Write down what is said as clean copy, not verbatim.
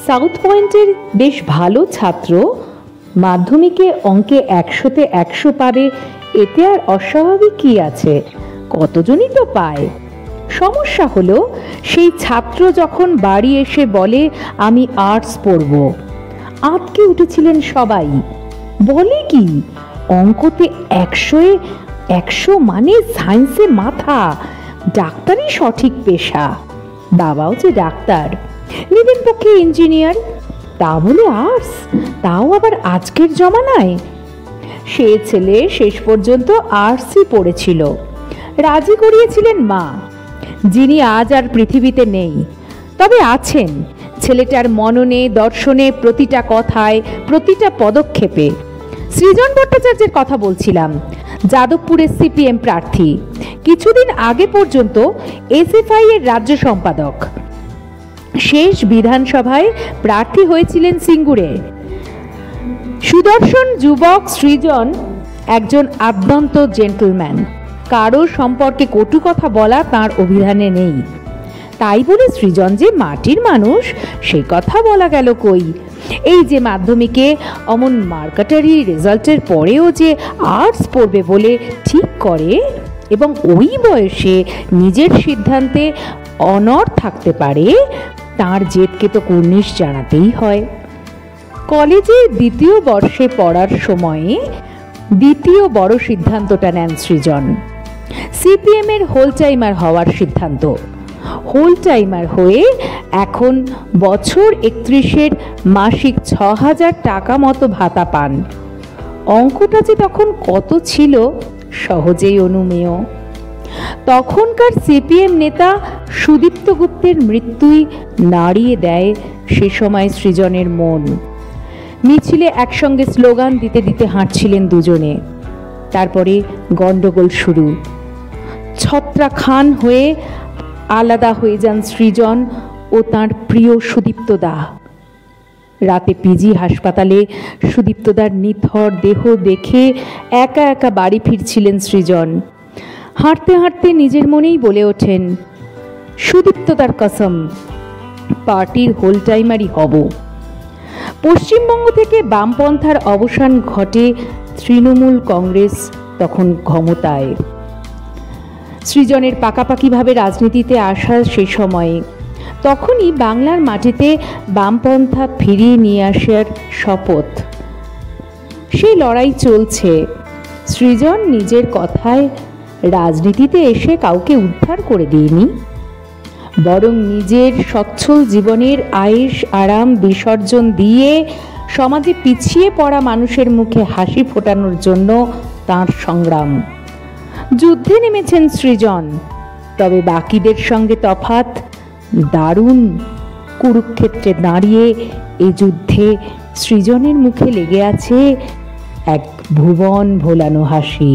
South পয়েন্টের বেশ ভালো ছাত্র মাধ্যমিকে অঙ্কে 100-তে 100 পাবে, এতে আর অস্বাভাবিক কি আছে? কতজনই তো পায়। সমস্যা হলো সেই ছাত্র যখন বাড়ি এসে বলে আমি আর্টস পড়ব, আটকে উঠেছিলেন সবাই। বলে কি অঙ্কতে 100-এ 100 মানে সায়েন্সে মাথা, ডাক্তারই সঠিক পেশা। বাবাও যে ডাক্তার, নিজের পক্ষে ইঞ্জিনিয়ার, তা বলে আর্টস, তাও আবার আজকের জমানায়। সে ছেলে শেষ পর্যন্ত আর্টসই পড়েছিল। রাজি করিয়েছিলেন মা, যিনি আজ আর পৃথিবীতে নেই, তবে আছেন ছেলেটার মননে দর্শনে, প্রতিটা কথায়, প্রতিটা পদক্ষেপে। সৃজন ভট্টাচার্যের কথা বলছিলাম, যাদবপুরের সিপিএম প্রার্থী, কিছুদিন আগে পর্যন্ত এসএফআই এর রাজ্য সম্পাদক। শেষ বিধানসভায় প্রার্থী হয়েছিলেন সিঙ্গুরে। সুদর্শন যুবক সৃজন একজন আদ্যন্ত জেন্টলম্যান, কারো সম্পর্কে কটু কথা বলা তার অভিধানে নেই। তাই বলে সৃজন যে মাটির মানুষ সে কথা বলা গেল কই? এই যে মাধ্যমিকে অমন মার্কাটারি রেজাল্টের পরেও যে আর্টস পড়বে বলে ঠিক করে এবং ওই বয়সে নিজের সিদ্ধান্তে অনড় থাকতে পারে, তার জেদকে তো কুর্নিশ জানাতেই হয়। কলেজে দ্বিতীয় বর্ষে পড়ার সময়ে দ্বিতীয় বড় সিদ্ধান্তটা নেন সৃজন। সিপিএম এর হোল টাইমার হওয়ার সিদ্ধান্ত। হোল টাইমার হয়ে এখন বছর 31-এর মাসিক 6000 টাকা মতো ভাতা পান। অঙ্কটা যে তখন কত ছিল সহজেই অনুমেয়। তখনকার সিপিএম নেতা সুদীপ্ত গুপ্তের মৃত্যুই নাড়িয়ে দেয় সে সময় সৃজনের মন। মিছিলে একসঙ্গে স্লোগান দিতে দিতে হাঁটছিলেন দুজনে। তারপরে গন্ডগোল শুরু। ছত্রা খান হয়ে আলাদা হয়ে যান সৃজন ও তার প্রিয় সুদীপ্তদা। রাতে পিজি হাসপাতালে সুদীপ্তদার নিথর দেহ দেখে একা একা বাড়ি ফিরছিলেন সৃজন। হাঁটতে হাঁটতে নিজের মনেই বলে ওঠেন, সুদীপ্তদার কসম, পার্টির হোল টাইমারই হব। পশ্চিমবঙ্গ থেকে বামপন্থার অবসান ঘটে, তৃণমূল কংগ্রেস তখন ক্ষমতায়। সৃজনের পাকাপাকিভাবে রাজনীতিতে আসা সে সময়ে, তখনই বাংলার মাটিতে বামপন্থা ফিরিয়ে নিয়ে আসার শপথ। সেই লড়াই চলছে। সৃজন নিজের কথায় রাজনীতিতে এসে কাউকে উদ্ধার করে দিইনি, বরং নিজের সচ্ছল জীবনের আয়েশ আরাম বিসর্জন দিয়ে সমাজে পিছিয়ে পড়া মানুষের মুখে হাসি ফোটানোর জন্য তাঁর সংগ্রাম। যুদ্ধে নেমেছেন সৃজন, তবে বাকিদের সঙ্গে তফাৎ দারুণ। কুরুক্ষেত্রে দাঁড়িয়ে এ যুদ্ধে সৃজনের মুখে লেগে আছে এক ভুবন ভোলানো হাসি।